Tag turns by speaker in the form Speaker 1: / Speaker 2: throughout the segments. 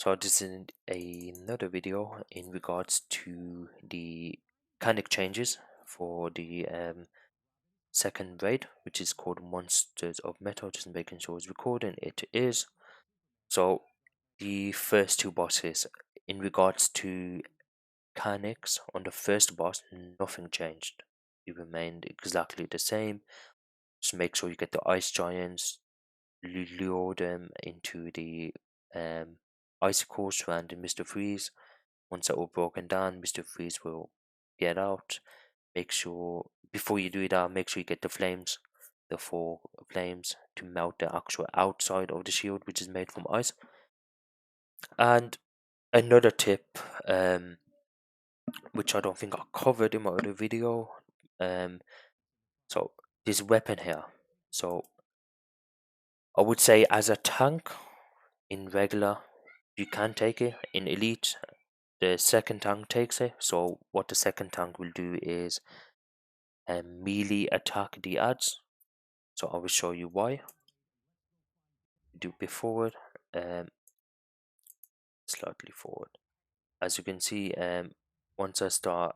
Speaker 1: So this is another video in regards to the mechanic changes for the second raid, which is called Monsters of Metal. Just making sure it's recording. It is. So the first two bosses, in regards to mechanics on the first boss, nothing changed. It remained exactly the same. Just make sure you get the ice giants, lure them into the icicles surrounding Mr. Freeze. Once they're all broken down, Mr. Freeze will get out. Make sure, before you do that, make sure you get the flames, the 4 flames, to melt the actual outside of the shield, which is made from ice. And another tip, which I don't think I covered in my other video, so this weapon here. So I would say as a tank in regular, you can take it. In elite, the second tank takes it. So what the second tank will do is melee attack the adds. So I will show you why. Do a bit forward, slightly forward. As you can see, once I start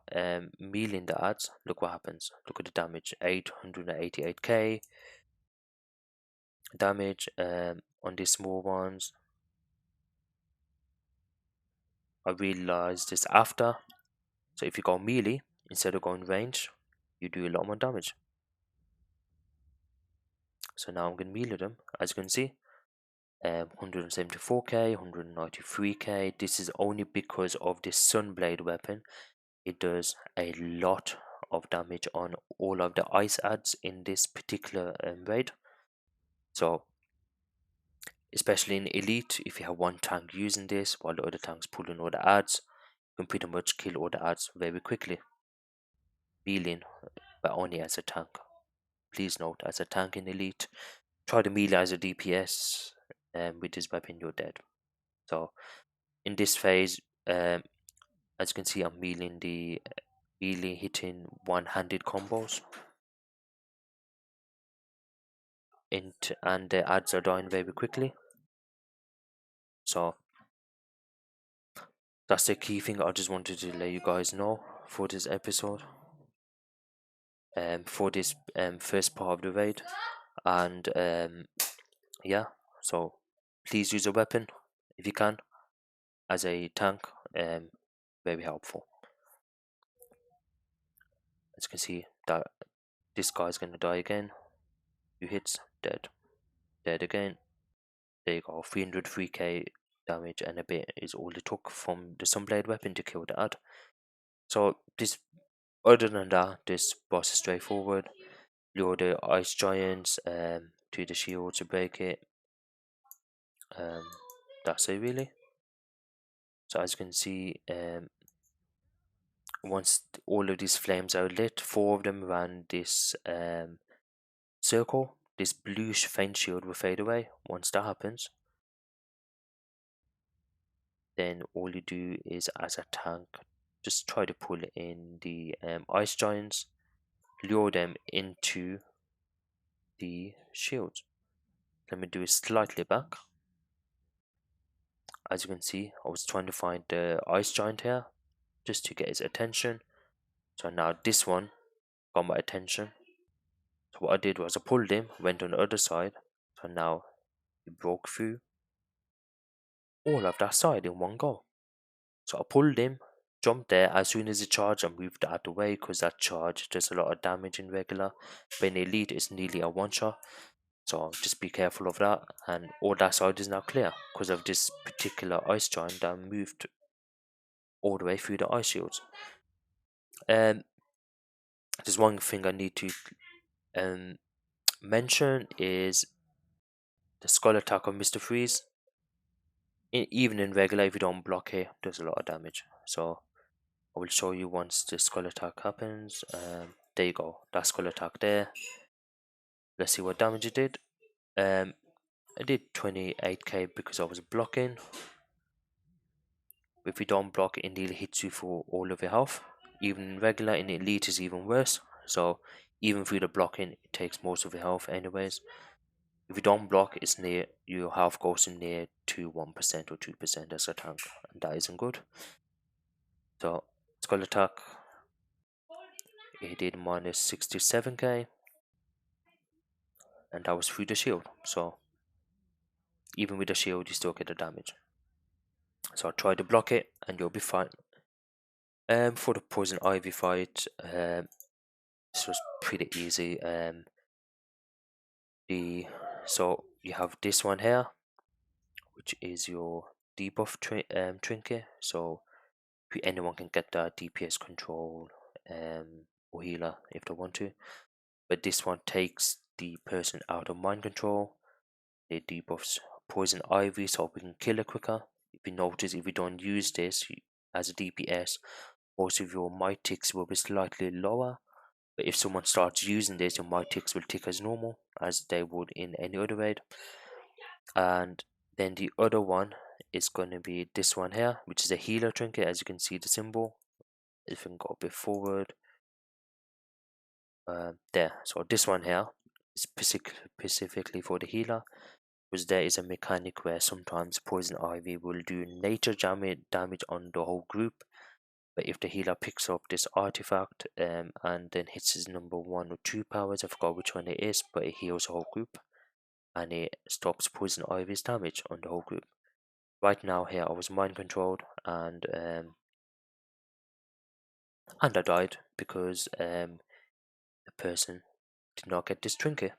Speaker 1: mealing the adds, look what happens. Look at the damage, 888k damage on these small ones. I realized this after. So if you go melee instead of going range, you do a lot more damage. So now I'm going to melee them, as you can see. 174k, 193k. This is only because of this Sunblade weapon. It does a lot of damage on all of the ice adds in this particular raid. So, especially in elite, if you have one tank using this while the other tank's pulling all the adds, you can pretty much kill all the adds very quickly. Melee, but only as a tank. Please note, as a tank in elite, try to melee as a DPS, and with this weapon you're dead. So in this phase, as you can see, I'm melee hitting one-handed combos, and the adds are dying very quickly. So that's the key thing I just wanted to let you guys know for this episode, for this first part of the raid. And yeah, so please use a weapon if you can as a tank. Very helpful. As you can see, that this guy's gonna die again. 2 hits, dead. Dead again. There you go, 303k damage and a bit is all it took from the Sunblade weapon to kill the ad. So this, other than that, this boss is straightforward. Lure the ice giants to the shield to break it. That's it really. So as you can see, once all of these flames are lit, 4 of them around this circle, this bluish faint shield will fade away. Once that happens, then all you do is, as a tank, just try to pull in the ice giants, lure them into the shields. Let me do it slightly back. As you can see, I was trying to find the ice giant here just to get his attention. So now this one got my attention. So what I did was I pulled him, went on the other side. So now he broke through all of that side in one go. So I pulled him, jumped there. As soon as he charged, I moved out of the way because that charge does a lot of damage in regular. But in elite, it's nearly a one shot. So just be careful of that. And all that side is now clear because of this particular ice giant that moved all the way through the ice shields. There's one thing I need to mention is the skull attack of Mr. Freeze. Even in regular, if you don't block it, does a lot of damage. So I will show you once the skull attack happens. There you go, that skull attack there. Let's see what damage it did. I did 28k because I was blocking. If you don't block, it nearly hits you for all of your health. Even in regular, in elite is even worse. So even through the blocking, it takes most of your health anyways. If you don't block, it's near your health goes near to 1% or 2% as a tank, and that isn't good. So skull attack, it did minus 67k, and that was through the shield. So even with the shield, you still get the damage. So try to block it, and you'll be fine. For the poison ivy fight, this was pretty easy. So you have this one here, which is your debuff trinket. So anyone can get that DPS control or healer if they want to. But this one takes the person out of mind control. It debuffs poison ivy so we can kill it quicker. If you notice, if you don't use this as a DPS, most of your might ticks will be slightly lower. But if someone starts using this, your might ticks will tick as normal as they would in any other raid. And then the other one is going to be this one here, which is a healer trinket. As you can see the symbol, if you can go a bit forward, there. So this one here is specifically for the healer, because there is a mechanic where sometimes poison ivy will do nature damage on the whole group. But if the healer picks up this artifact and then hits his number 1 or 2 powers, I forgot which one it is, but it heals the whole group and it stops poison ivy's damage on the whole group. Right now here I was mind controlled and I died because the person did not get this trinket,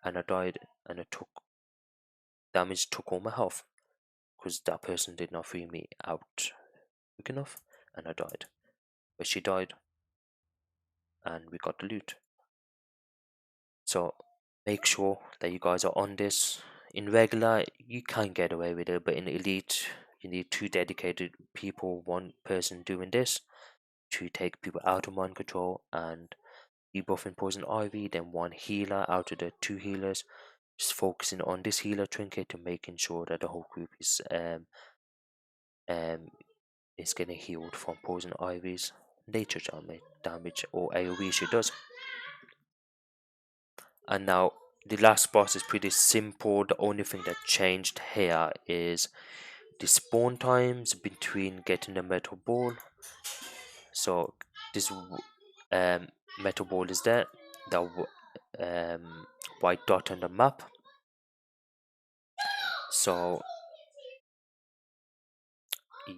Speaker 1: and I died, and it took all my health because that person did not free me out quick enough, and I died. But she died, and we got the loot. So make sure that you guys are on this. In regular, you can get away with it, but in elite, you need 2 dedicated people, 1 person doing this to take people out of mind control and debuffing poison ivy, then 1 healer out of the 2 healers, just focusing on this healer trinket to making sure that the whole group is getting healed from poison ivy's nature damage or AoE she does. And now the last boss is pretty simple. The only thing that changed here is the spawn times between getting the metal ball. So this metal ball is there, the white dot on the map. So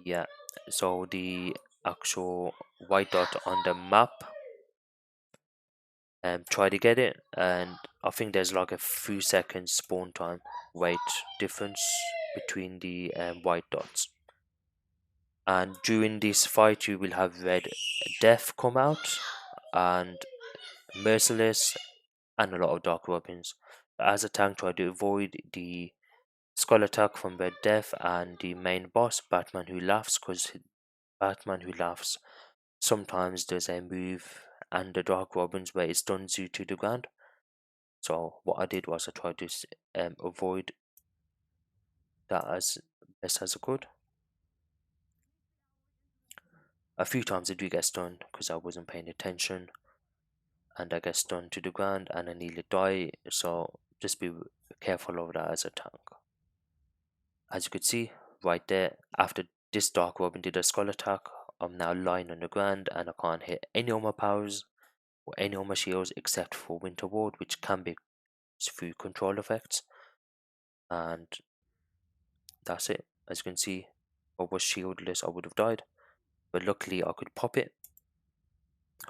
Speaker 1: yeah, so the actual white dot on the map, try to get it, and I think there's like a few seconds spawn time wait difference between the white dots. And during this fight you will have red death come out, and merciless, and a lot of dark weapons. As a tank, try to avoid the skull attack from red death and the main boss Batman Who Laughs, because Batman Who Laughs sometimes does a move and the dark weapons where it stuns you to the ground. So what I did was I tried to avoid that as best as I could. A few times I do get stunned because I wasn't paying attention, and I get stunned to the ground and I nearly die, so just be careful of that as a tank. As you could see right there, after this dark weapon did a skull attack, I'm now lying on the ground and I can't hit any of my powers or any of my shields except for Winter Ward, which can be through control effects, and that's it. As you can see, if I was shieldless I would have died, but luckily I could pop it,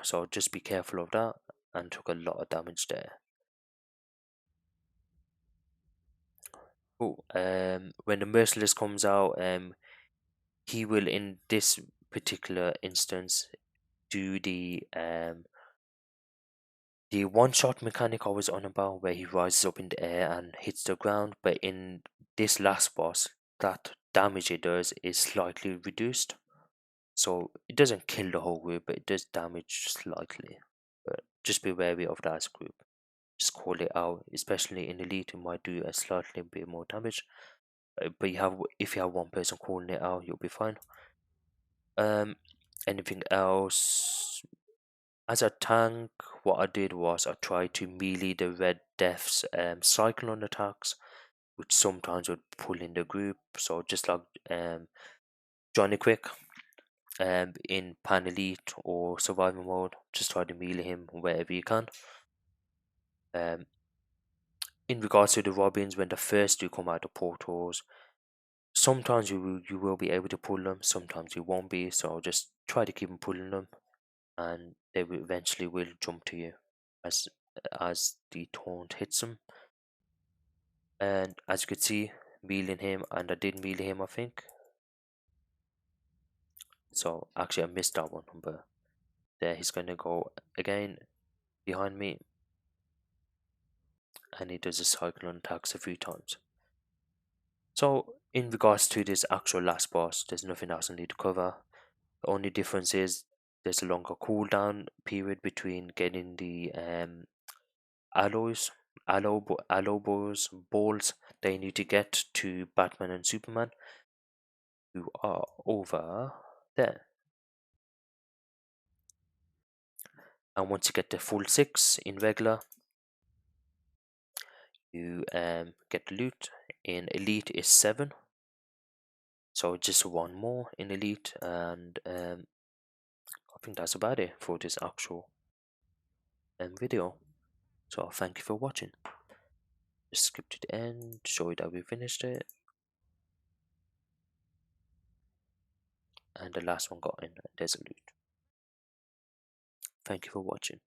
Speaker 1: so just be careful of that, and took a lot of damage there. Oh, when the Merciless comes out, he will in this particular instance do the one shot mechanic I was on about, where he rises up in the air and hits the ground, but in this last boss, that damage it does is slightly reduced. So it doesn't kill the whole group, but it does damage slightly. But just be wary of that as a group. Just call it out, especially in elite, it might do a slightly bit more damage. But if you have 1 person calling it out, you'll be fine. Um, anything else? As a tank, what I did was I tried to melee the Red Death's cyclone attacks, which sometimes would pull in the group. So just like um, Johnny Quick in Pan Elite or Survival Mode, just try to melee him wherever you can. Um, in regards to the Robins, when the first do come out of portals, sometimes you will be able to pull them, sometimes you won't be. So just try to keep on pulling them, and they will eventually will jump to you as as the taunt hits them. And as you could see, meleeing him, and I did melee him, I think. So actually, I missed that one, but there he's gonna go again behind me, and he does a cyclone attacks a few times. So in regards to this actual last boss, there's nothing else I need to cover. The only difference is there's a longer cooldown period between getting the alloys, balls they need to get to Batman and Superman, who are over there. And once you get the full 6 in regular, you get loot. In elite is 7, so just one more in elite, and I think that's about it for this actual video. So thank you for watching. Just skip to the end, show you that we finished it, and the last one got in. There's a loot. Thank you for watching.